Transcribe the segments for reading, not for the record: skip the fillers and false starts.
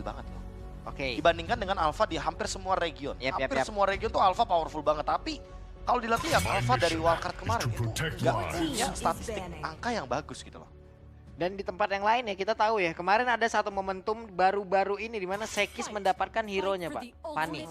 stabil banget loh. Oke. Dibandingkan dengan Alpha di hampir semua region. Yap. Semua region tuh Alpha powerful banget, tapi kalau dilihat Alpha dari wildcard kemarin itu nggak punya statistik angka yang bagus gitu loh. Dan di tempat yang lain ya kita tahu ya, kemarin ada satu momentum baru-baru ini di mana Sekis mendapatkan hero-nya Pak, Fanny.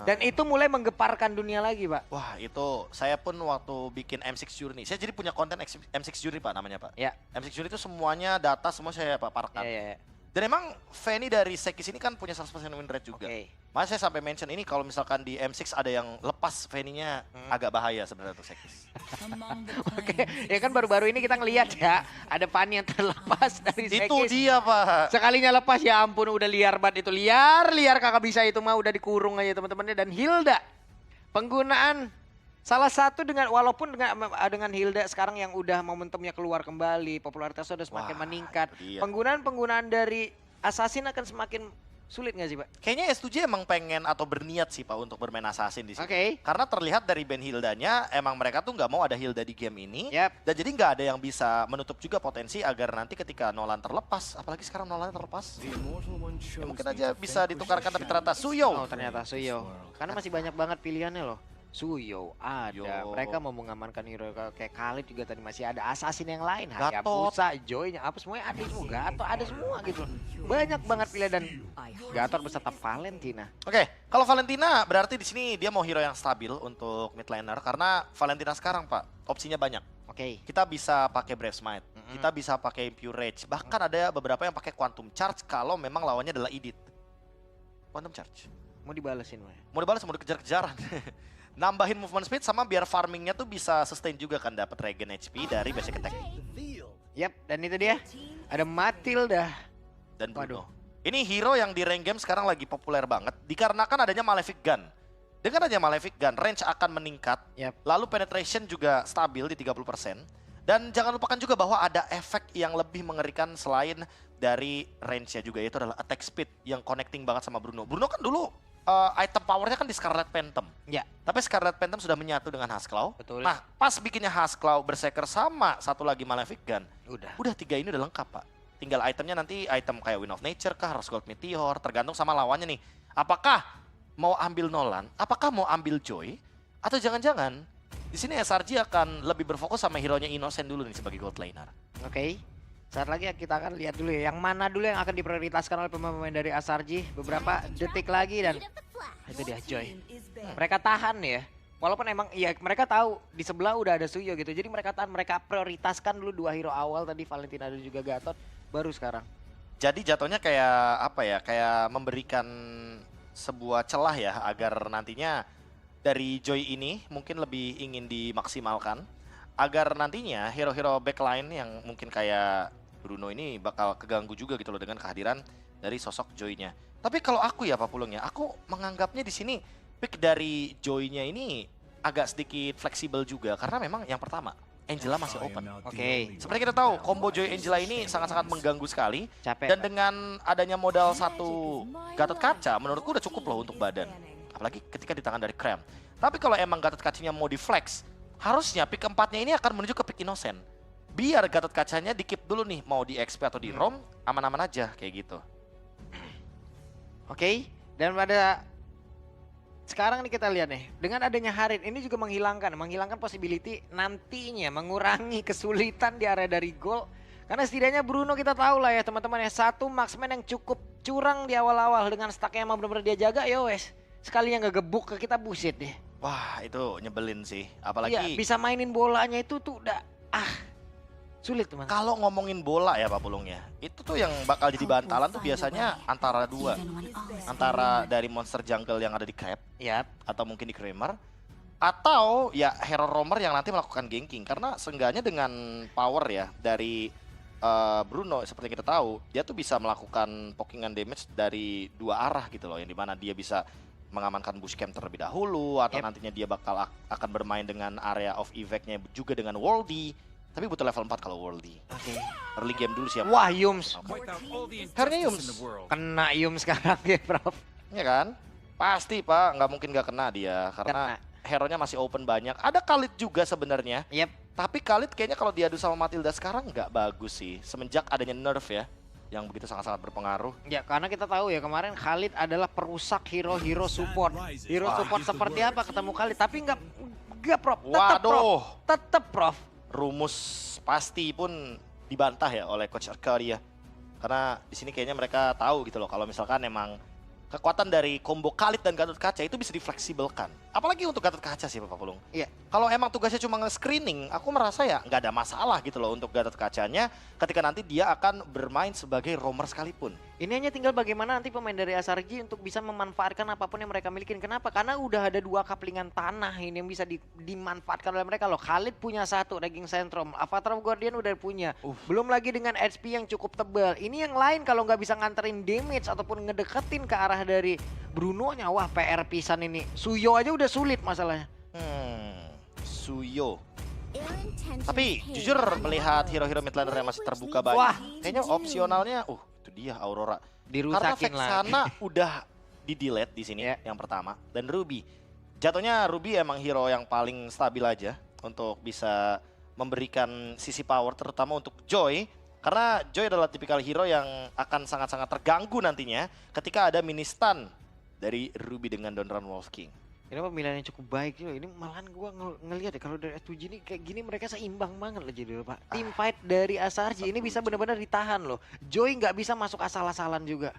Dan itu mulai menggeparkan dunia lagi Pak. Wah itu saya pun waktu bikin M6 Journey, saya jadi punya konten M6 Journey Pak namanya Pak. Ya. M6 Journey itu semuanya data semua saya paparkan. Ya. Dan emang Fanny dari Sekis ini kan punya 100% win rate juga. Oke. Makanya saya sampai mention ini kalau misalkan di M6 ada yang lepas Fanny-nya agak bahaya sebenarnya tuh Sekis. Oke, ya kan baru-baru ini kita ngelihat ya, ada Fanny yang terlepas dari Sekis. Itu dia Pak. Sekalinya lepas ya ampun udah liar banget itu. Liar kakak bisa itu mah udah dikurung aja teman-temannya. Dan Hilda, penggunaan salah satu dengan dengan Hilda sekarang yang udah momentumnya keluar kembali, popularitasnya udah semakin Wah, meningkat. itu dia. Penggunaan dari Assassin akan semakin sulit nggak sih Pak? Kayaknya S2J emang pengen atau berniat sih Pak untuk bermain Assassin di sini. Oke. Karena terlihat dari band Hildanya emang mereka tuh nggak mau ada Hilda di game ini. Yap. Dan jadi nggak ada yang bisa menutup juga potensi agar nanti ketika Nolan terlepas, apalagi sekarang Nolan terlepas, ya mungkin aja bisa ditukarkan tapi ternyata Suyo. Oh ternyata Suyo. Karena masih banyak banget pilihannya loh. Suyo ada, Yo. mereka mau mengamankan hero kayak Khalid juga tadi masih ada Assassin yang lain, Gatot. Hayabusa, Joy-nya apa semuanya ada semua, Gatot ada semua gitu. Banyak banget pilihan dan Gatot beserta Valentina. Oke, kalau Valentina berarti di sini dia mau hero yang stabil untuk mid laner karena Valentina sekarang Pak opsinya banyak. Oke. Kita bisa pakai Brave Smite, kita bisa pakai Pure Rage, bahkan ada beberapa yang pakai Quantum Charge kalau memang lawannya adalah Edith. Quantum Charge. Mau dibalesin Wah. Mau dibalas, mau dikejar-kejaran. Nambahin movement speed sama biar farmingnya tuh bisa sustain juga kan dapat regen HP dari basic attack. Yap, dan itu dia. Ada Matilda. Dan Bruno. Waduh. Ini hero yang di rank game sekarang lagi populer banget dikarenakan adanya Malefic Gun. Dengan adanya Malefic Gun, range akan meningkat. Yap. Lalu penetration juga stabil di 30%. Dan jangan lupakan juga bahwa ada efek yang lebih mengerikan selain dari range-nya juga, yaitu adalah attack speed yang connecting banget sama Bruno. Bruno kan dulu item powernya kan di Scarlet Phantom. Ya. Tapi Scarlet Phantom sudah menyatu dengan Husklau. Betul. Nah, pas bikinnya Husklau, Berserker sama satu lagi Malefic Gun. Udah. 3 ini udah lengkap, Pak. Tinggal itemnya nanti item kayak Wind of Nature kah, Rose Gold Meteor, tergantung sama lawannya nih. Apakah mau ambil Nolan, apakah mau ambil Joy, atau jangan-jangan di sini SRG akan lebih berfokus sama hero-nya Innocent dulu nih sebagai gold laner. Oke. Saat lagi kita akan lihat dulu ya, yang mana dulu yang akan diprioritaskan oleh pemain-pemain dari SRG. Beberapa detik lagi dan itu dia Joy. Mereka tahan ya. Walaupun emang iya mereka tahu di sebelah udah ada Suyo gitu. Jadi mereka tahan, mereka prioritaskan dulu 2 hero awal tadi Valentina dan juga Gatot. Baru sekarang. Jadi jatuhnya kayak apa ya, kayak memberikan sebuah celah ya agar nantinya dari Joy ini mungkin lebih ingin dimaksimalkan. Agar nantinya hero-hero backline yang mungkin kayak Bruno ini bakal keganggu juga gitu loh dengan kehadiran dari sosok Joy-nya. Tapi kalau aku ya Pak Pulung ya, aku menganggapnya di sini pick dari Joy-nya ini agak sedikit fleksibel juga karena memang yang pertama Angela masih open. Oke. Seperti kita tahu, combo Joy Angela ini sangat-sangat mengganggu sekali. Capek. Dan dengan adanya modal satu Gatot Kaca, menurutku udah cukup loh untuk badan. Apalagi ketika di tangan dari Krem. Tapi kalau emang Gatot Kacanya mau di flex, harusnya pick keempatnya ini akan menuju ke pick Innocent. Biar Gatot Kacanya di keep dulu nih, mau di XP atau di ROM, aman-aman aja kayak gitu. Oke. Dan pada sekarang nih kita lihat nih, dengan adanya Harit ini juga menghilangkan possibility nantinya mengurangi kesulitan di area dari gol. Karena setidaknya Bruno kita tahu lah ya teman-teman ya, satu marksman yang cukup curang di awal-awal dengan stacknya yang benar-benar dia jaga ya wes. Sekalinya ngegebuk ke kita buset deh. Wah itu nyebelin sih, Iya, apalagi bisa mainin bolanya itu tuh udah sulit teman. kalau ngomongin bola ya Pak Pulung ya, itu tuh yang bakal jadi bantalan tuh biasanya antara dua. Antara dari monster jungle yang ada di Crab, Ya, atau mungkin di Kramer, atau ya hero roamer yang nanti melakukan ganking. Karena seenggaknya dengan power ya dari Bruno seperti yang kita tahu, dia tuh bisa melakukan pokingan damage dari 2 arah gitu loh, yang dimana dia bisa mengamankan bush camp terlebih dahulu, atau nantinya dia bakal akan bermain dengan area of evac-nya juga dengan Worldy. Tapi butuh level 4 kalau Worldy. oke. Early game dulu siap. Wah, Yums. Karena Yums. Kena Yums sekarang ya, Prof. Iya kan? Pasti Pak, nggak mungkin nggak kena dia. Karena hero-nya masih open banyak. Ada Khalid juga sebenarnya. Yep. Tapi Khalid kayaknya kalau diadu sama Matilda sekarang nggak bagus sih. Semenjak adanya nerf ya. yang begitu sangat-sangat berpengaruh. Ya karena kita tahu ya kemarin Khalid adalah perusak hero-hero support. Hero support seperti apa ketemu Khalid, tapi nggak Prof. Waduh. Tetap Prof. Rumus pasti pun dibantah ya oleh Coach Arcadia. Karena di sini kayaknya mereka tahu gitu loh kalau misalkan emang kekuatan dari combo Khalid dan Gatot Kaca itu bisa difleksibelkan. Apalagi untuk Gatot Kaca sih Pak Pulung. Iya. Kalau emang tugasnya cuma nge-screening, aku merasa ya nggak ada masalah gitu loh untuk Gatot Kacanya ketika nanti dia akan bermain sebagai roamer sekalipun. Ini hanya tinggal bagaimana nanti pemain dari SRG untuk bisa memanfaatkan apapun yang mereka miliki. Kenapa? Karena udah ada 2 kaplingan tanah ini yang bisa dimanfaatkan oleh mereka loh. Khalid punya 1 Raging Sentrum, Avatar of Guardian udah punya. Belum lagi dengan HP yang cukup tebal. Ini yang lain kalau nggak bisa nganterin damage ataupun ngedeketin ke arah dari Bruno-nya, wah PR pisan ini. Suyo aja udah sulit masalahnya. Suyo. Tapi jujur melihat hero-hero mid laner yang masih terbuka banyak, Wah. kayaknya opsionalnya, itu dia Aurora. Karena Dirusakin lah. Vexana udah di-delete di sini yang pertama, dan Ruby. Jatuhnya Ruby emang hero yang paling stabil aja untuk bisa memberikan sisi power, terutama untuk Joy. Karena Joy adalah tipikal hero yang akan sangat-sangat terganggu nantinya ketika ada mini stun dari Ruby dengan Donran Wolf King. Ini pemilihan yang cukup baik juga. Ini malahan gua ngelihat ya kalau dari S2G ini kayak gini mereka seimbang banget loh jadi Pak. Team fight dari SRG ini bisa benar-benar ditahan loh. Joy nggak bisa masuk asal-asalan juga.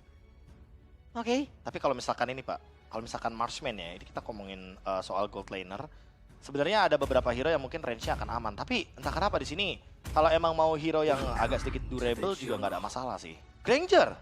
Oke. Tapi kalau misalkan ini Pak, kalau misalkan Marksman ya, ini kita ngomongin soal gold laner. Sebenarnya ada beberapa hero yang mungkin range-nya akan aman. Tapi entah kenapa di sini, kalau emang mau hero yang agak sedikit durable juga nggak ada masalah sih. Granger,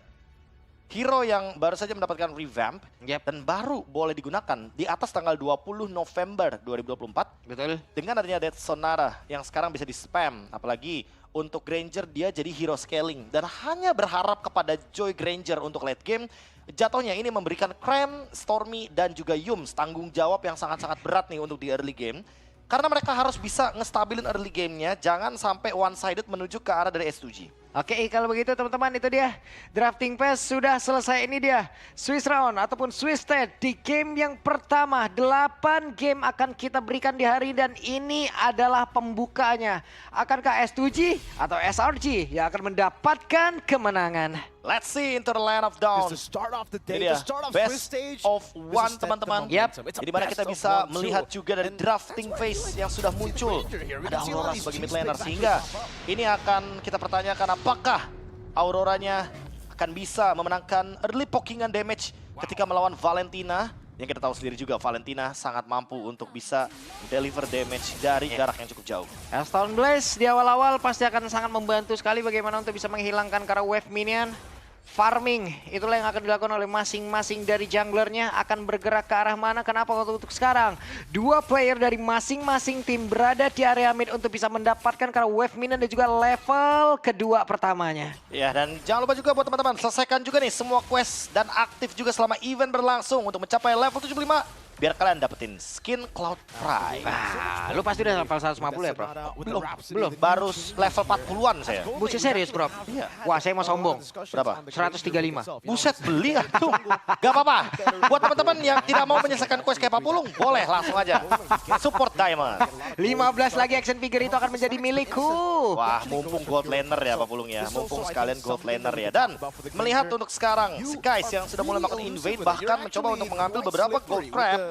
hero yang baru saja mendapatkan revamp dan baru boleh digunakan di atas tanggal 20 November 2024. Betul. Dengan adanya Death Sonara yang sekarang bisa di-spam. Apalagi untuk Granger dia jadi hero scaling. Dan hanya berharap kepada Joy Granger untuk late game. Jatuhnya ini memberikan Krem, Stormy, dan juga Yums tanggung jawab yang sangat-sangat berat nih untuk di early game. Karena mereka harus bisa ngestabilin early game-nya, jangan sampai one-sided menuju ke arah dari S2G. Oke, kalau begitu teman-teman itu dia drafting phase sudah selesai. Ini dia Swiss round ataupun Swiss stage di game yang pertama. 8 game akan kita berikan di hari dan ini adalah pembukanya. Akankah S2G atau SRG yang akan mendapatkan kemenangan? Let's see into the land of dawn. Ini dia best of one teman-teman. Di mana kita bisa melihat juga dari drafting phase yang sudah muncul. Ada Aurora sebagai mid laner sehingga ini akan kita pertanyakan apakah Auroranya akan bisa memenangkan early pokingan damage ketika melawan Valentina. Yang kita tahu sendiri juga Valentina sangat mampu untuk bisa deliver damage dari jarak yang cukup jauh. Stone Blaze di awal-awal pasti akan sangat membantu sekali bagaimana untuk bisa menghilangkan karena wave minion. Farming, itulah yang akan dilakukan oleh masing-masing dari junglernya. Akan bergerak ke arah mana, kenapa untuk sekarang? 2 player dari masing-masing tim berada di area mid untuk bisa mendapatkan karena wave minion dan juga level kedua pertamanya. Ya, dan jangan lupa juga buat teman-teman, selesaikan juga nih semua quest dan aktif juga selama event berlangsung untuk mencapai level 75. Biar kalian dapetin skin Cloud Pride. Nah, lu pasti udah level 150 ya, Bro? Belum. Baru level 40-an saya. Buset serius, Bro? Iya. Wah, saya mau sombong. Berapa? 135. Buset, beli tuh. Gak apa-apa. Buat teman-teman yang tidak mau menyelesaikan quest kayak Pak Pulung, boleh langsung aja. Support Diamond. 15 lagi action figure itu akan menjadi milikku. Wah, mumpung gold laner ya Pak Pulung ya. Mumpung sekalian gold laner ya. Dan melihat untuk sekarang, Skies yang sudah mulai melakukan invade bahkan mencoba untuk mengambil beberapa gold crab.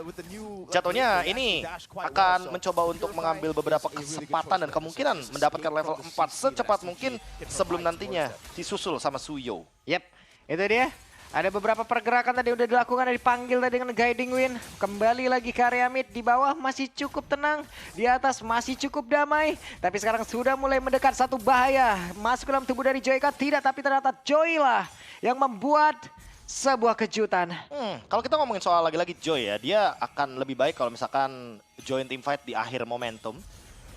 Jatuhnya ini akan mencoba untuk mengambil beberapa kesempatan dan kemungkinan mendapatkan level 4 secepat mungkin sebelum nantinya disusul sama Suyo. Yep, itu dia. Ada beberapa pergerakan tadi udah dilakukan, ada dipanggil tadi dengan Guiding Wind. Kembali lagi ke area mid, di bawah masih cukup tenang, di atas masih cukup damai. Tapi sekarang sudah mulai mendekat satu bahaya. Masuk ke dalam tubuh dari Joyka, tidak, tapi ternyata Joy lah yang membuat sebuah kejutan. Kalau kita ngomongin soal lagi-lagi Joy ya, dia akan lebih baik kalau misalkan join team fight di akhir momentum.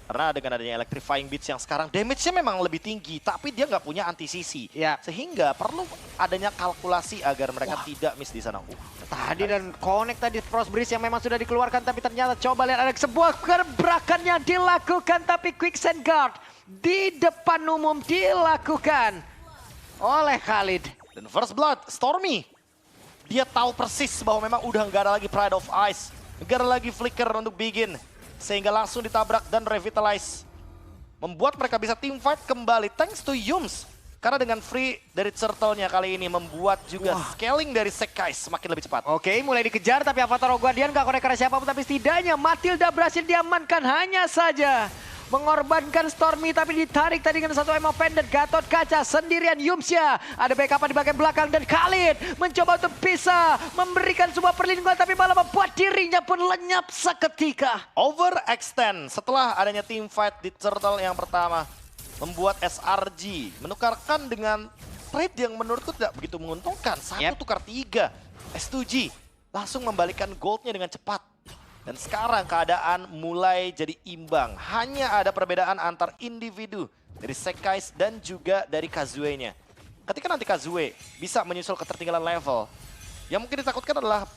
Karena dengan adanya Electrifying Beats yang sekarang damage-nya memang lebih tinggi, tapi dia nggak punya anti-CC. Ya. Sehingga perlu adanya kalkulasi agar mereka tidak miss di sana. Tadi dan connect tadi Frost Breeze yang memang sudah dikeluarkan, tapi ternyata coba lihat ada sebuah gebrakan yang dilakukan, tapi Quicksand Guard di depan umum dilakukan oleh Khalid. Dan First Blood, Stormy. Dia tahu persis bahwa memang udah nggak ada lagi Pride of Ice. Nggak ada lagi Flicker untuk Begin. Sehingga langsung ditabrak dan revitalize. Membuat mereka bisa team fight kembali thanks to Yums. Karena dengan free dari Turtle-nya kali ini membuat juga scaling dari Sekai semakin lebih cepat. Oke, mulai dikejar tapi Avatar Guardian gak konek karena siapapun. Tapi setidaknya Matilda berhasil diamankan, hanya saja mengorbankan Stormy tapi ditarik tadi dengan satu emo pendant. Gatot Kaca sendirian, Yumsya ada backup di bagian belakang dan Khalid mencoba untuk bisa memberikan sebuah perlindungan tapi malah membuat dirinya pun lenyap seketika. Overextend setelah adanya team fight di Turtle yang pertama membuat SRG menukarkan dengan trade yang menurutku tidak begitu menguntungkan. Satu tukar 3, S2G langsung membalikan goldnya dengan cepat. Dan sekarang keadaan mulai jadi imbang. Hanya ada perbedaan antar individu dari Sekais dan juga dari Kazue-nya. Ketika nanti Kazue bisa menyusul ketertinggalan level, yang mungkin ditakutkan adalah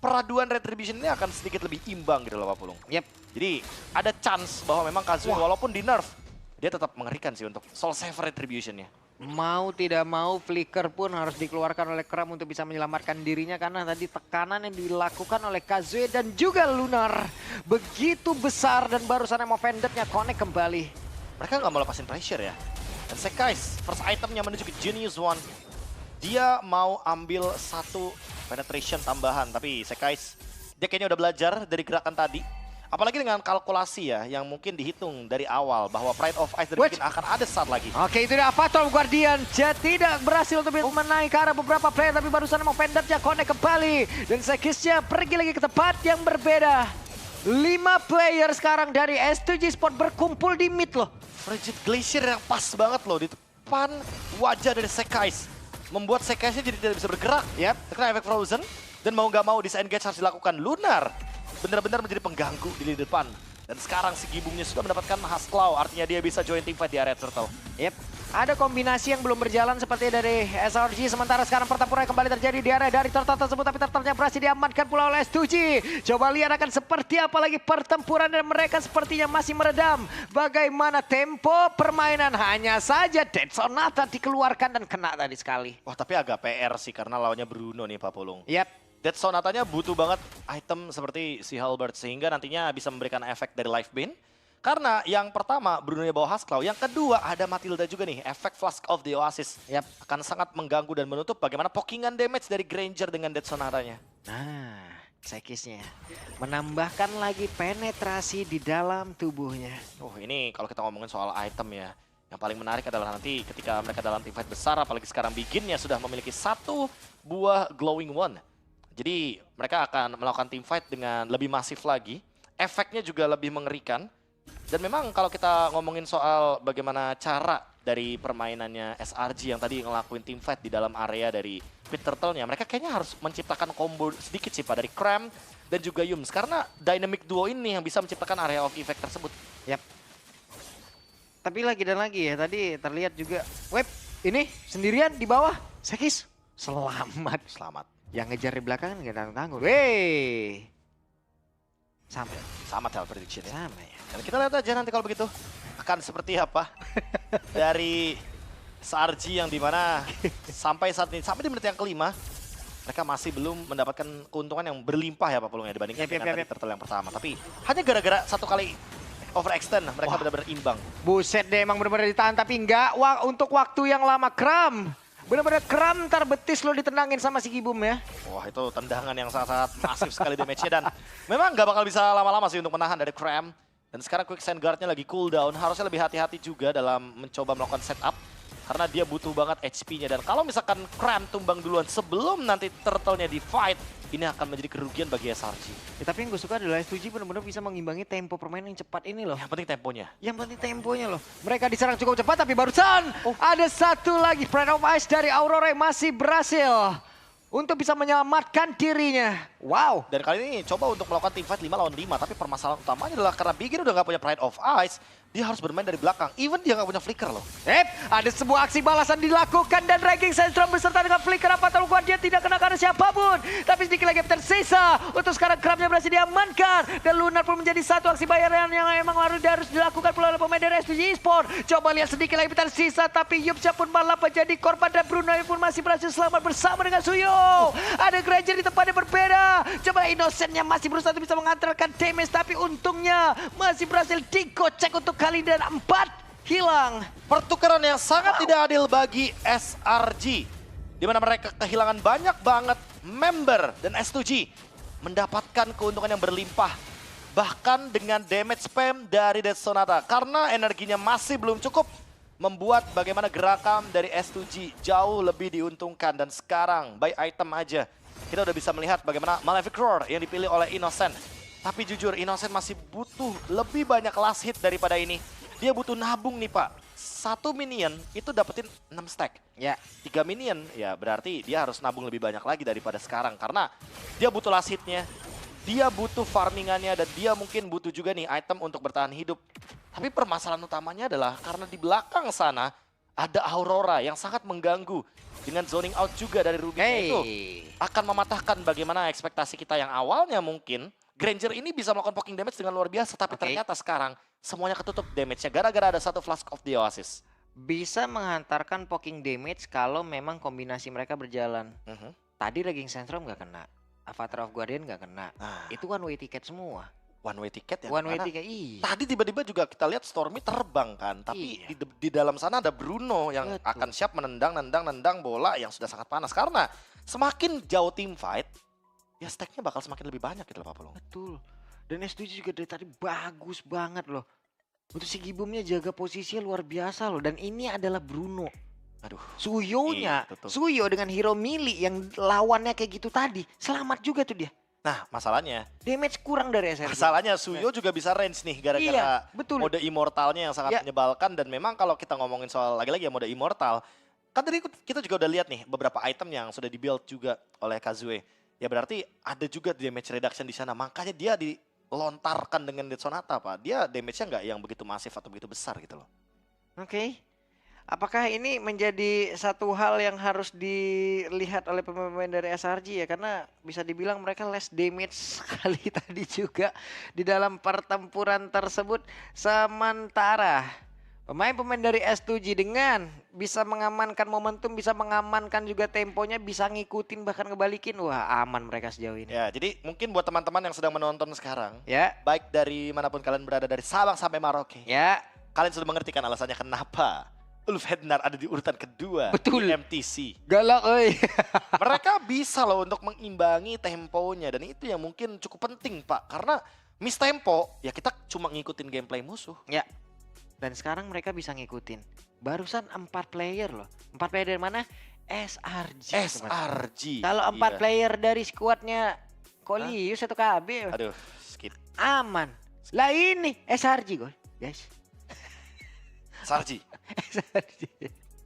peraduan Retribution ini akan sedikit lebih imbang gitu loh Pak Pulung. Jadi ada chance bahwa memang Kazue walaupun di nerf, dia tetap mengerikan sih untuk Soul Saver Retribution-nya. Mau tidak mau Flicker pun harus dikeluarkan oleh Kram untuk bisa menyelamatkan dirinya. Karena tadi tekanan yang dilakukan oleh Kazue dan juga Lunar begitu besar. Dan barusan emo pendantnya connect kembali. Mereka nggak mau lepasin pressure ya. Dan Sekais first itemnya menuju ke Genius One. Dia mau ambil satu penetration tambahan. Tapi Sekais dia kayaknya udah belajar dari gerakan tadi. Apalagi dengan kalkulasi ya, yang mungkin dihitung dari awal bahwa Pride of Ice mungkin akan ada saat lagi. Oke, itu dia Avatar Guardian. Tidak berhasil untuk menaik ke arah beberapa player, tapi barusan mau pendantnya connect kembali. Dan Sekisnya pergi lagi ke tempat yang berbeda. 5 player sekarang dari S2G Sport berkumpul di mid loh. Frigid Glacier yang pas banget loh di depan wajah dari Sekais. Membuat Sekaisnya jadi tidak bisa bergerak. Terkena efek Frozen. Dan mau nggak mau disengage harus dilakukan. Lunar benar-benar menjadi pengganggu di lini depan. Dan sekarang si Gibungnya sudah mendapatkan Hasklaw, artinya dia bisa join team fight di area Turtle. Ada kombinasi yang belum berjalan seperti dari SRG. Sementara sekarang pertempuran kembali terjadi di area dari Turtle tersebut. Tapi Turtle-nya berhasil diamankan pula oleh S2G. Coba lihat akan seperti apa lagi pertempuran dan mereka sepertinya masih meredam. Bagaimana tempo permainan, hanya saja Dead Sonata dikeluarkan dan kena tadi sekali. Wah tapi agak PR sih karena lawannya Bruno nih Pak Pulung. Dead Sonatanya butuh banget item seperti si Halberd sehingga nantinya bisa memberikan efek dari Life Bane. Karena yang pertama Bruno-nya bawa Hasklaw, yang kedua ada Matilda juga nih, efek Flask of the Oasis. Akan sangat mengganggu dan menutup bagaimana pokingan damage dari Granger dengan Dead Sonatanya. Nah, Sekisnya menambahkan lagi penetrasi di dalam tubuhnya. Ini kalau kita ngomongin soal item ya, yang paling menarik adalah nanti ketika mereka dalam teamfight besar, apalagi sekarang Beginnya sudah memiliki satu buah Glowing One. Jadi mereka akan melakukan teamfight dengan lebih masif lagi, efeknya juga lebih mengerikan. Dan memang kalau kita ngomongin soal bagaimana cara dari permainannya SRG yang tadi ngelakuin teamfight di dalam area dari Pit Turtle-nya, mereka kayaknya harus menciptakan combo sedikit sih Pak dari Cram dan juga Yums. Karena dynamic duo ini yang bisa menciptakan area of effect tersebut. Tapi lagi dan lagi ya, tadi terlihat juga Web ini sendirian di bawah. Sekis, selamat. Yang ngejar di belakang nggak tanggung-tanggung. Sama Tel prediction ya. Sama ya. Dan kita lihat aja nanti kalau begitu akan seperti apa dari SRG yang dimana sampai saat ini, sampai di menit yang kelima, mereka masih belum mendapatkan keuntungan yang berlimpah ya Pak Pulung ya dibandingkan dengan tadi Turtle yang pertama. Tapi hanya gara-gara satu kali overextend mereka benar-benar imbang. Buset deh, emang benar-benar ditahan tapi enggak untuk waktu yang lama. Kram. Benar-benar Kram ntar betis lo ditendangin sama si Gibum ya. Wah itu tendangan yang sangat-sangat masif sekali damage-nya dan memang nggak bakal bisa lama-lama sih untuk menahan dari Kram. Dan sekarang Quicksand Guard-nya lagi cooldown, harusnya lebih hati-hati juga dalam mencoba melakukan setup. Karena dia butuh banget HP-nya dan kalau misalkan Kram tumbang duluan sebelum nanti Turtle-nya di fight, ini akan menjadi kerugian bagi SRG. Tapi yang gue suka adalah S2G benar-benar bisa mengimbangi tempo permainan yang cepat ini loh. Yang penting temponya. Yang penting temponya loh. Mereka diserang cukup cepat tapi barusan ada satu lagi Pride of Ice dari Aurora yang masih berhasil untuk bisa menyelamatkan dirinya. Wow. Dan kali ini coba untuk melakukan teamfight 5 lawan 5. Tapi permasalahan utamanya adalah karena Bigin udah gak punya Pride of Ice, dia harus bermain dari belakang. Even dia gak punya flicker loh. Ada sebuah aksi balasan dilakukan dan ranking Sandstrom beserta dengan flicker apa tahu dia tidak kena karena siapapun. Tapi sedikit lagi tersisa. Untuk sekarang Kramnya berhasil diamankan. Dan Lunar pun menjadi satu aksi bayaran yang emang harus dilakukan pula oleh pemain dari S2G Sport. Coba lihat sedikit lagi tersisa. Tapi Yupsya pun malah menjadi korban dan Bruno pun masih berhasil selamat bersama dengan Suyo. Ada Granger di tempat yang berbeda. Coba Innocent-nya masih berusaha bisa mengantarkan damage. Tapi untungnya masih berhasil digocek untuk kali dan 4. hilang. Pertukaran yang sangat tidak adil bagi SRG. Di mana mereka kehilangan banyak banget member dan S2G mendapatkan keuntungan yang berlimpah. Bahkan dengan damage spam dari Death Sonata. Karena energinya masih belum cukup membuat bagaimana gerakan dari S2G jauh lebih diuntungkan. Dan sekarang by item aja kita udah bisa melihat bagaimana Malefic Roar yang dipilih oleh Innocent. Tapi jujur Innocent masih butuh lebih banyak last hit daripada ini. Dia butuh nabung nih Pak. 1 minion itu dapetin 6 stack. Ya. 3 minion ya berarti dia harus nabung lebih banyak lagi daripada sekarang. Karena dia butuh last hitnya, dia butuh farmingannya, dan dia mungkin butuh juga nih item untuk bertahan hidup. Tapi permasalahan utamanya adalah karena di belakang sana ada Aurora yang sangat mengganggu. Dengan zoning out juga dari Ruby itu akan mematahkan bagaimana ekspektasi kita yang awalnya mungkin Granger ini bisa melakukan poking damage dengan luar biasa. Tapi ternyata sekarang semuanya ketutup damage-nya gara-gara ada satu Flask of the Oasis. Bisa menghantarkan poking damage kalau memang kombinasi mereka berjalan. Tadi Raging Sandstorm nggak kena. Avatar of Guardian nggak kena. Itu one way ticket semua. One way ticket ya. One way ticket, iya. Tadi tiba-tiba juga kita lihat Stormy terbang kan. Tapi di dalam sana ada Bruno yang akan siap menendang bola yang sudah sangat panas. Karena semakin jauh team fight, ya stacknya bakal semakin lebih banyak gitu loh Pak Pulung. Betul. Dan S7 juga dari tadi bagus banget loh. Untuk si Gibumnya jaga posisinya luar biasa loh. Dan ini adalah Bruno. Aduh. Suyonya, Suyo dengan hero melee yang lawannya kayak gitu tadi. Selamat juga tuh dia. Nah masalahnya damage kurang dari SRG. Masalahnya Suyo juga bisa range nih gara-gara mode immortalnya yang sangat menyebalkan. Dan memang kalau kita ngomongin soal lagi-lagi ya mode immortal, kan tadi kita juga udah lihat nih beberapa item yang sudah di-build juga oleh Kazue. Ya berarti ada juga damage reduction di sana. Makanya dia dilontarkan dengan Death Sonata Pak. Dia damage-nya nggak yang begitu masif atau begitu besar gitu loh. Oke. Apakah ini menjadi satu hal yang harus dilihat oleh pemain dari SRG ya? Karena bisa dibilang mereka less damage sekali tadi juga di dalam pertempuran tersebut. Sementara pemain-pemain dari S2G dengan bisa mengamankan momentum, bisa mengamankan juga temponya, bisa ngikutin bahkan ngebalikin. Wah aman mereka sejauh ini. Ya jadi mungkin buat teman-teman yang sedang menonton sekarang. Ya. Baik dari manapun kalian berada, dari Sabang sampai Merauke. Ya. Kalian sudah mengerti kan alasannya kenapa Ulf Hednar ada di urutan kedua. Betul. Di MTC. Galak oi. Mereka bisa loh untuk mengimbangi temponya. Dan itu yang mungkin cukup penting Pak. Karena miss tempo ya kita cuma ngikutin gameplay musuh. Ya. Dan sekarang mereka bisa ngikutin. Barusan 4 player loh. 4 player dari mana? SRG. SRG. Kalau 4 player dari skuadnya Kolius atau KB. Aduh, skip. Aman. Lah ini SRG guys. SRG.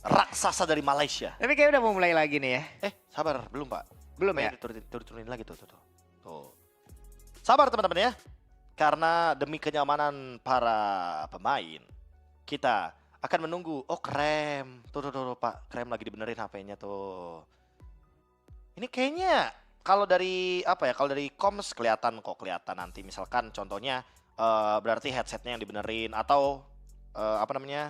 Raksasa dari Malaysia. Tapi kayak udah mau mulai lagi nih ya. Sabar, belum Pak. Belum ya? Turunin lagi tuh. Sabar teman-teman ya. Karena demi kenyamanan para pemain, kita akan menunggu. Oh Krem. Tuh Pak, Krem lagi dibenerin HP-nya tuh. Ini kayaknya kalau dari kalau dari comms kelihatan nanti misalkan contohnya berarti headsetnya yang dibenerin atau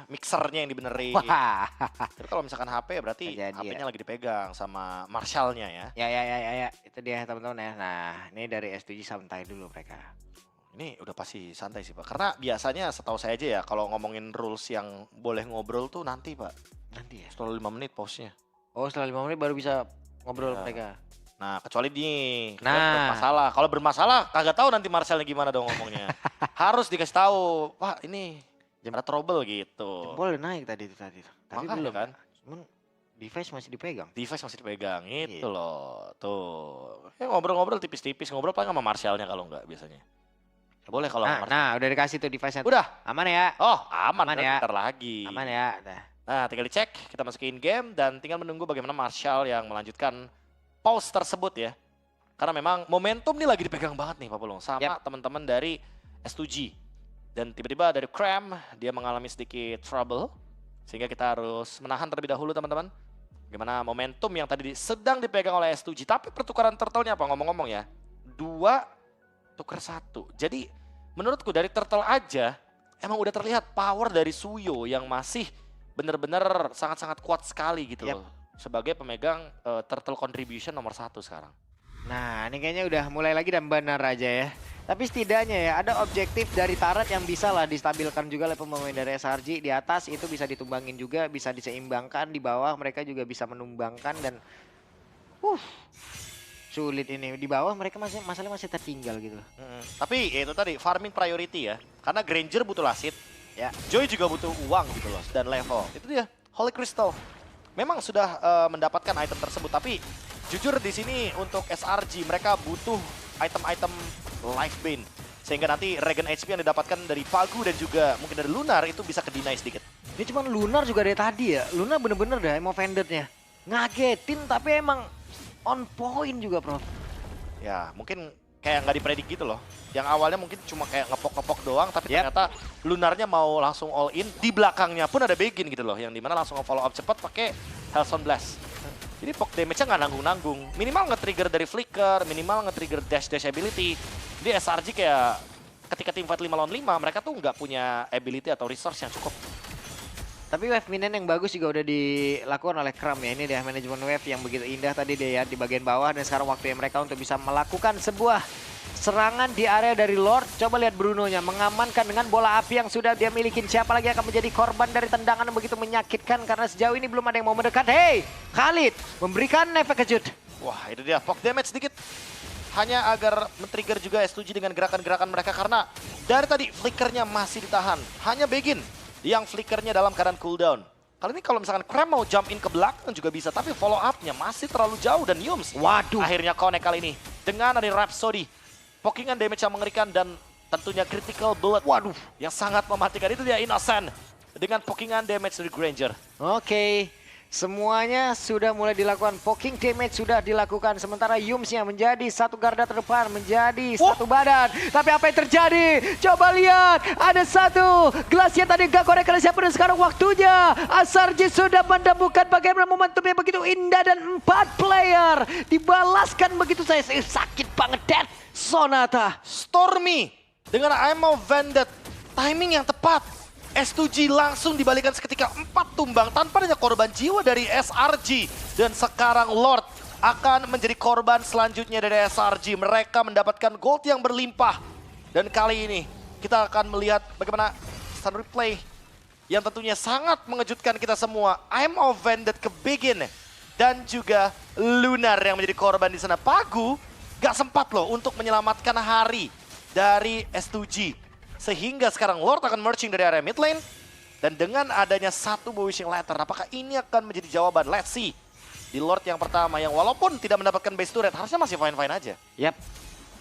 mixernya yang dibenerin. Wah. Tapi kalau misalkan HP berarti HP-nya lagi dipegang sama Marshall-nya ya. Ya. Itu dia teman-teman ya. Nah, ini dari S7 santai dulu mereka. Ini udah pasti santai sih Pak. Karena biasanya setahu saya aja ya kalau ngomongin rules yang boleh ngobrol tuh nanti Pak. Nanti ya? Setelah 5 menit pause-nya. Oh setelah 5 menit baru bisa ngobrol mereka. Nah kecuali nih bermasalah. Kalau bermasalah kagak tahu nanti Marshall-nya gimana dong ngomongnya. Harus dikasih tahu Pak ini ada trouble gitu. Jempol udah naik tadi. Tapi belum kan. Cuman device masih dipegang. Itu loh. Tuh. Ya ngobrol-ngobrol tipis-tipis. Ngobrol paling sama Marshall-nya kalau enggak biasanya. Ya boleh kalau nah udah dikasih tuh device-nya. Udah. Aman ya? Oh aman ya. Bentar lagi. Aman ya. Nah tinggal dicek. Kita masukin game. Dan tinggal menunggu bagaimana Marshall yang melanjutkan pause tersebut ya. Karena memang momentum nih lagi dipegang banget nih Pak Pulung. Sama teman-teman dari S2G. Dan tiba-tiba dari Cram, dia mengalami sedikit trouble. Sehingga kita harus menahan terlebih dahulu teman-teman. Bagaimana momentum yang tadi sedang dipegang oleh S2G. Tapi pertukaran turtle-nya apa ngomong-ngomong ya. 2 tukar 1. Jadi menurutku dari turtle aja emang udah terlihat power dari Suyo yang masih benar-benar sangat-sangat kuat sekali gitu loh. Sebagai pemegang turtle contribution nomor 1 sekarang. Nah ini kayaknya udah mulai lagi dan benar aja ya. Tapi setidaknya ya ada objektif dari Turret yang bisa lah distabilkan juga oleh pemain dari SRG. Di atas itu bisa ditumbangin juga, bisa diseimbangkan. Di bawah mereka juga bisa menumbangkan dan sulit ini. Di bawah mereka masalahnya masih tertinggal gitu. Tapi ya itu tadi farming priority ya. Karena Granger butuh lasit, Ya. Joy juga butuh uang gitu loh dan level. Itu dia Holy Crystal. Memang sudah mendapatkan item tersebut, tapi jujur di sini untuk SRG mereka butuh item-item life bane. Sehingga nanti regen HP yang didapatkan dari Pagu dan juga mungkin dari Lunar itu bisa ke-deny sedikit. Ini cuman Lunar juga dari tadi ya. Lunar bener-bener dah emo vendetnya. Ngagetin tapi emang on point juga, Prof. Ya mungkin kayak nggak dipredik gitu loh. Yang awalnya mungkin cuma kayak ngepok-ngepok doang, tapi ternyata Lunarnya mau langsung all in. Di belakangnya pun ada Begin gitu loh, yang dimana langsung follow up cepat pakai Hellstone Blast. Jadi poke damage-nya nggak nanggung-nanggung. Minimal nge-trigger dari Flicker, minimal nge-trigger dash ability. Jadi SRG kayak ketika tim fight 5 lawan 5, mereka tuh nggak punya ability atau resource yang cukup. Tapi wave minion yang bagus juga udah dilakukan oleh Kram ya. Ini dia manajemen wave yang begitu indah tadi dia ya di bagian bawah. Dan sekarang waktunya mereka untuk bisa melakukan sebuah serangan di area dari Lord. Coba lihat Bruno-nya mengamankan dengan bola api yang sudah dia milikin. Siapa lagi akan menjadi korban dari tendangan yang begitu menyakitkan. Karena sejauh ini belum ada yang mau mendekat. Hey, Khalid memberikan efek kejut. Wah itu dia, poke damage sedikit. Hanya agar men-trigger juga S2G dengan gerakan-gerakan mereka. Karena dari tadi flickernya masih ditahan. Hanya Begin yang flickernya dalam keadaan cooldown. Kali ini kalau misalkan Kram mau jump in ke belakang juga bisa. Tapi follow up-nya masih terlalu jauh dan Yums. Waduh. Akhirnya connect kali ini. Dengan ada Rhapsody. Pokingan damage yang mengerikan dan tentunya critical bullet. Waduh, yang sangat mematikan. Itu dia Innocent dengan pokingan damage dari Granger. Oke, semuanya sudah mulai dilakukan. Poking damage sudah dilakukan. Sementara Yumsnya menjadi satu garda terdepan, menjadi satu badan. Tapi apa yang terjadi? Coba lihat, ada satu Glacier tadi gak korek oleh siapa dan sekarang waktunya. SRG sudah menemukan bagaimana momentumnya begitu indah dan 4 player dibalaskan begitu saya sakit banget. Dead Sonata. Stormy dengan Emo Vended. Timing yang tepat. S2G langsung dibalikan seketika 4 tumbang tanpa adanya korban jiwa dari SRG. Dan sekarang Lord akan menjadi korban selanjutnya dari SRG. Mereka mendapatkan gold yang berlimpah. Dan kali ini kita akan melihat bagaimana stun replay yang tentunya sangat mengejutkan kita semua. Emo Vended ke Begin dan juga Lunar yang menjadi korban di sana. Pagu gak sempat loh untuk menyelamatkan hari dari S2G. Sehingga sekarang Lord akan merging dari area mid lane. Dan dengan adanya satu Wishing Letter, apakah ini akan menjadi jawaban? Let's see. Di Lord yang pertama yang walaupun tidak mendapatkan base turret, harusnya masih fine-fine aja. Yap.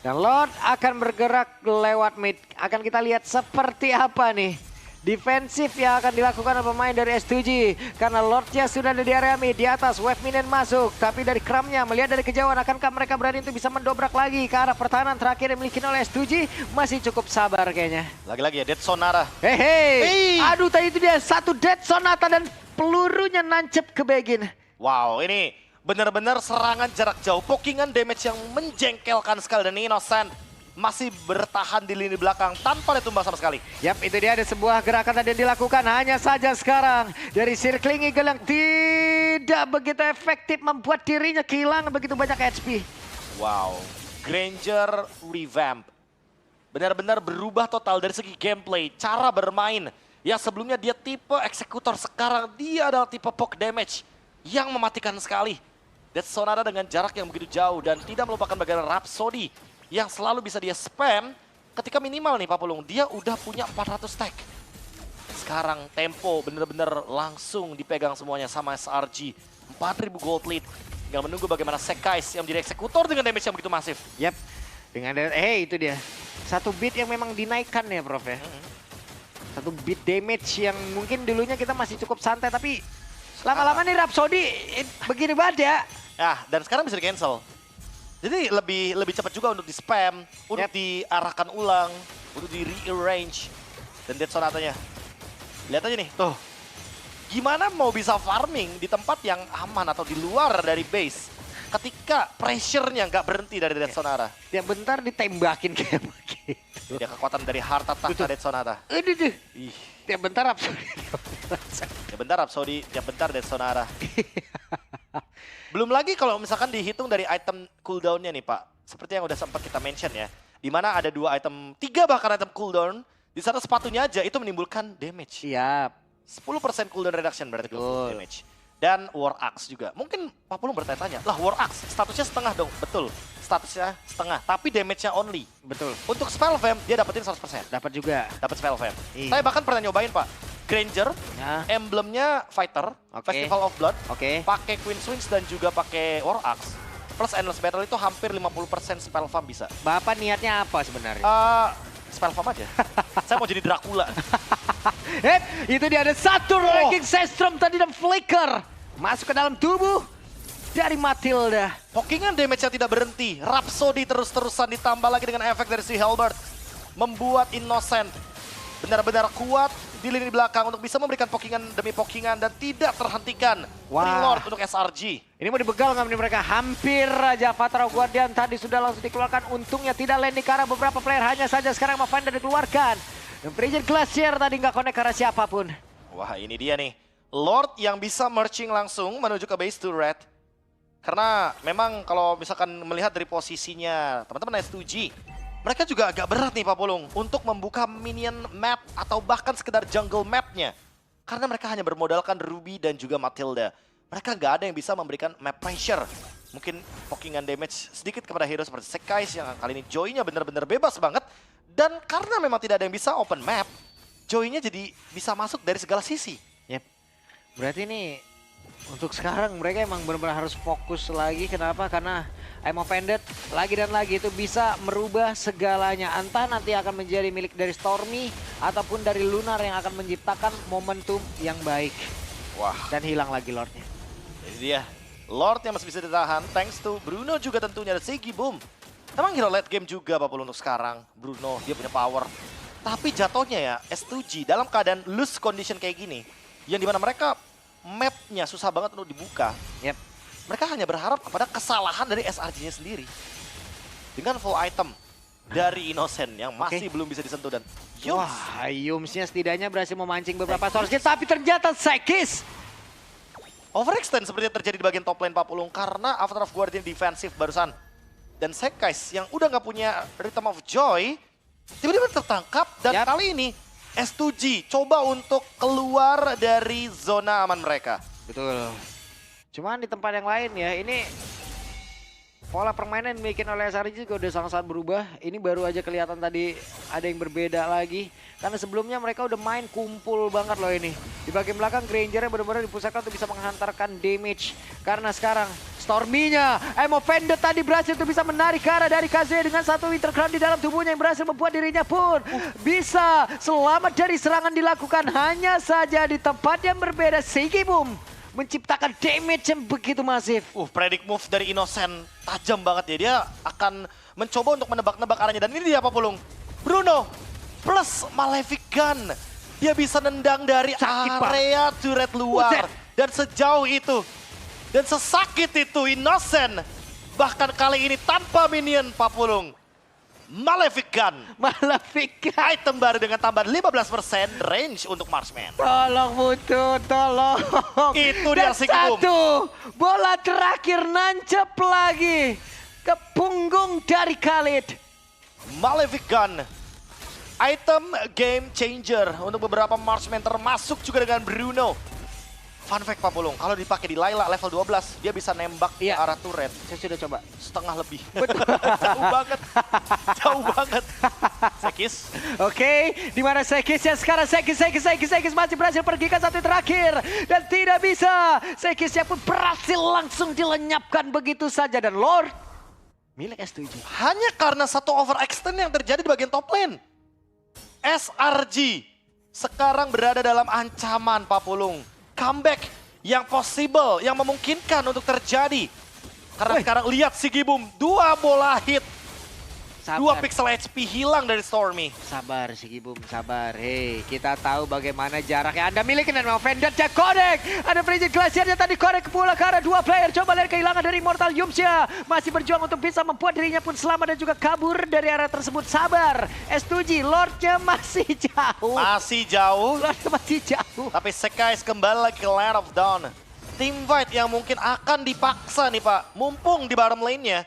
Dan Lord akan bergerak lewat mid. Akan kita lihat seperti apa nih defensif yang akan dilakukan oleh pemain dari S2G. Karena Lordnya sudah ada di area mid, di atas wave minion masuk. Tapi dari Kramnya melihat dari kejauhan, akankah mereka berani untuk bisa mendobrak lagi ke arah pertahanan terakhir yang dimiliki oleh S2G? Masih cukup sabar kayaknya. Lagi-lagi ya, Dead Sonara. Hey. Aduh tadi itu dia, satu Dead Sonata dan pelurunya nancep ke Begin. Wow, ini benar-benar serangan jarak jauh. Pokingan damage yang menjengkelkan sekali. Dan Innocent masih bertahan di lini belakang tanpa ditumbang sama sekali. Yap, itu dia ada sebuah gerakan tadi yang dilakukan. Hanya saja sekarang dari Circling Eagle yang tidak begitu efektif membuat dirinya kehilangan begitu banyak HP. Wow, Granger revamp. Benar-benar berubah total dari segi gameplay, cara bermain. Yang sebelumnya dia tipe eksekutor, sekarang dia adalah tipe poke damage yang mematikan sekali. Death Sonata dengan jarak yang begitu jauh dan tidak melupakan bagian Rhapsody yang selalu bisa dia spam ketika minimal nih Pak Pulung, dia udah punya 400 stack. Sekarang tempo bener-bener langsung dipegang semuanya sama SRG. 4000 gold lead. Tinggal menunggu bagaimana Sekais yang menjadi eksekutor dengan damage yang begitu masif. Yap, dengan itu dia. Satu beat yang memang dinaikkan ya Prof ya. Satu beat damage yang mungkin dulunya kita masih cukup santai, tapi lama-lama nih Rhapsody begini banget ya. Ya, dan sekarang bisa di-cancel. Jadi lebih cepat juga untuk di-spam, untuk diarahkan ulang, untuk di-rearrange. Dan Dead Sonatanya. Lihat aja nih, tuh. Gimana mau bisa farming di tempat yang aman atau di luar dari base ketika pressure-nya nggak berhenti dari Dead Sonata. Tiap bentar ditembakin kayak begitu. Dia kekuatan dari harta tahta Dead Sonata. Aduh. Tiap bentar Rhapsody. Tiap bentar Rhapsody, tiap bentar Dead Sonata. Belum lagi kalau misalkan dihitung dari item cooldown-nya nih Pak. Seperti yang udah sempat kita mention ya. di mana ada 2 item, 3 bahkan item cooldown. Di sana sepatunya aja itu menimbulkan damage. Siap. 10% cooldown reduction berarti Betul. damage. Dan War Axe juga. Mungkin Pak Pulung bertanya-tanya, lah War Axe statusnya setengah dong. Betul, statusnya setengah, tapi damage-nya only. Betul. Untuk Spell Vamp dia dapetin 100%. Dapat juga. Dapat Spell Vamp. Iya. Saya bahkan pernah nyobain Pak. Granger, Ya. emblemnya Fighter, Oke. Festival of Blood, Oke. pakai Queen Swings dan juga pakai War Axe. Plus Endless Battle itu hampir 50% Spell Vamp bisa. Bapak niatnya apa sebenarnya? Spell Vamp aja. Saya mau jadi Dracula. Itu dia ada satu ranking Sestrom tadi dan Flicker. Masuk ke dalam tubuh dari Matilda. Pokingan damage-nya tidak berhenti. Rhapsody terus-terusan ditambah lagi dengan efek dari si Halberd. Membuat Innocent benar-benar kuat di lini belakang untuk bisa memberikan pokingan demi pokingan dan tidak terhentikan. Wah. Free Lord untuk SRG. Ini mau dibegal nggak nih mereka? Hampir aja Fatra Guardian tadi sudah langsung dikeluarkan. Untungnya tidak landing karena beberapa player hanya saja sekarang Mavanda dikeluarkan. Dan Frigid Glacier tadi nggak connect karena siapapun. Wah ini dia nih. Lord yang bisa marching langsung menuju ke base turret. Karena memang kalau misalkan melihat dari posisinya teman-teman S2G, mereka juga agak berat nih Pak Pulung untuk membuka minion map atau bahkan sekedar jungle mapnya. Karena mereka hanya bermodalkan Ruby dan juga Matilda. Mereka nggak ada yang bisa memberikan map pressure. Mungkin pokingan damage sedikit kepada hero seperti Sekais yang kali ini Joy-nya benar-benar bebas banget. Dan karena memang tidak ada yang bisa open map, Joy-nya jadi bisa masuk dari segala sisi. Yep. Berarti ini untuk sekarang mereka emang benar-benar harus fokus lagi. Kenapa? Karena I'm Offended lagi dan lagi itu bisa merubah segalanya. Entah nanti akan menjadi milik dari Stormy ataupun dari Lunar yang akan menciptakan momentum yang baik. Wah, Dan hilang lagi Lordnya. ini dia. Lord yang masih bisa ditahan, thanks to Bruno juga tentunya ada Sigi Boom. Memang hero late game juga Pak Pul untuk sekarang. Bruno, dia punya power. Tapi jatuhnya ya, S2G dalam keadaan loose condition kayak gini, yang dimana mereka mapnya susah banget untuk dibuka. Yep. Mereka hanya berharap kepada kesalahan dari SRG-nya sendiri. Dengan full item dari Innocent yang masih belum bisa disentuh dan Yums. Wah, Yumsnya setidaknya berhasil memancing beberapa source kill, tapi ternyata Sekis. Overextend seperti yang terjadi di bagian top lane Pak Pulung karena After of Guardian defensif barusan. Dan Sekais yang udah nggak punya Rhythm of Joy tiba-tiba tertangkap dan kali ini S2G coba untuk keluar dari zona aman mereka. Betul. Cuman di tempat yang lain ya, ini pola permainan yang dibikin oleh SRG juga udah sangat-sangat berubah. Ini baru aja kelihatan tadi ada yang berbeda lagi. Karena sebelumnya mereka udah main kumpul banget loh ini. Di bagian belakang Grangernya benar-benar dipusatkan untuk bisa menghantarkan damage. Karena sekarang Stormy-nya, I'm Offended tadi berhasil untuk bisa menarik ke arah dari Kazuya dengan satu Winter Crown di dalam tubuhnya yang berhasil membuat dirinya pun bisa selamat dari serangan dilakukan. Hanya saja di tempat yang berbeda, Sigi Boom menciptakan damage yang begitu masif. Predict move dari Innocent tajam banget ya. Dia akan mencoba untuk menebak-nebak arahnya. Dan ini dia Pak Pulung. Bruno plus Malefic Gun. Dia bisa nendang dari area turret luar. Dan sejauh itu. Dan sesakit itu Innocent. Bahkan kali ini tanpa minion Pak Pulung. Malefic Gun. Malefic Gun. Item baru dengan tambahan 15% range untuk Marksman. Tolong Mutu, tolong. Itu dia Sigi Boom. Satu bola terakhir nancep lagi ke punggung dari Khalid. Malefic Gun. Item game changer untuk beberapa marksman termasuk juga dengan Bruno. Fun fact Pak Pulung, kalau dipakai di Layla level 12, dia bisa nembak ke arah turret. Saya sudah coba. Setengah lebih. Jauh banget. Jauh banget. Sekis. Oke, di mana Sekis ya sekarang Sekis masih berhasil pergikan satu terakhir dan tidak bisa. Sekisnya pun berhasil langsung dilenyapkan begitu saja dan Lord milik S7. Hanya karena satu overextend yang terjadi di bagian top lane. SRG sekarang berada dalam ancaman Pak Pulung. Comeback yang possible, yang memungkinkan untuk terjadi. Karena sekarang lihat Sigi Boom, 2 bola hit. Sabar. 2 pixel HP hilang dari Stormy. Sabar Sigi Boom, sabar. Hei, kita tahu bagaimana jarak yang Anda miliki dan Offended Jack Kodek. Ada Frigid Glaciernya tadi Kodek pula ke arah 2 player. Coba lihat kehilangan dari Immortal Yumsya. Masih berjuang untuk bisa membuat dirinya pun selamat dan juga kabur dari area tersebut. Sabar. S2G, Lordnya masih jauh. Masih jauh. Lordnya masih jauh. Tapi Sekais kembali lagi ke Land of Dawn. Team fight yang mungkin akan dipaksa nih Pak. Mumpung di bottom lane-nya.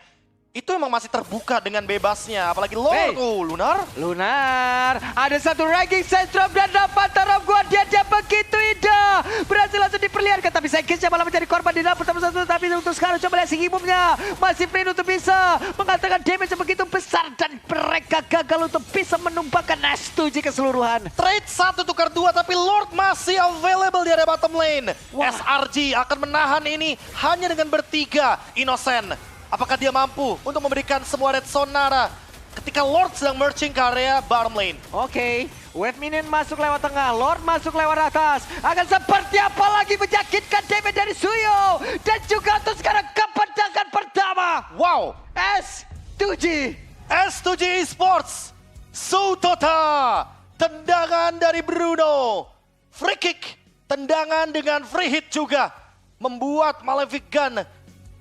itu emang masih terbuka dengan bebasnya. Apalagi Lord, Hey. Lunar. Lunar, ada satu ranking sentrum dan dapat Tarot Guardian dia begitu indah. Berhasil langsung diperlihatkan, tapi Sekinsnya malah menjadi korban di dalam pertama satu. Tapi untuk sekarang coba lihat Singimumnya. Masih free untuk bisa mengatakan damage yang begitu besar. Dan mereka gagal untuk bisa menumbangkan S2G keseluruhan. Trade 1 tukar 2, tapi Lord masih available di area bottom lane. Wah. SRG akan menahan ini hanya dengan bertiga. Innocent, apakah dia mampu untuk memberikan semua red sonara ketika Lord sedang merging ke area bottom lane? Oke, wave minion masuk lewat tengah, Lord masuk lewat atas. Akan seperti apa lagi menyakitkan damage dari Suyo. Dan juga untuk sekarang kependangan pertama. Wow, S2G. S2G Esports, Sutota, tendangan dari Bruno, free kick, tendangan dengan free hit juga, membuat Malefic Gun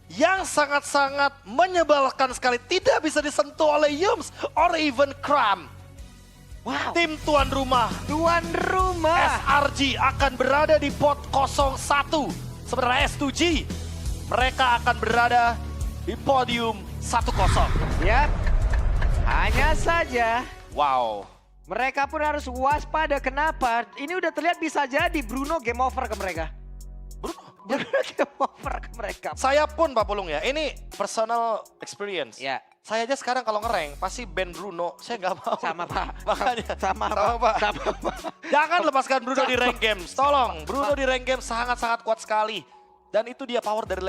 yang sangat-sangat menyebalkan sekali tidak bisa disentuh oleh Yums or even Cram. Wow, Tim tuan rumah tuan rumah. SRG akan berada di pot 01, sementara S2G mereka akan berada di podium 10. Ya, hanya saja Wow. mereka pun harus waspada. Kenapa? Ini udah terlihat bisa jadi Bruno game over ke mereka. Bruno, Bruno game over ke mereka. saya pun Pak Pulung ya, ini personal experience. Ya, Saya aja sekarang kalau ngereng pasti band Bruno, saya nggak mau. sama Pak. Makanya, Sama sama, Pak. Pak. Sama Pak. Jangan lepaskan Bruno di Sama. rank games, tolong. Bruno di rank games sangat-sangat kuat sekali. Dan itu dia power dari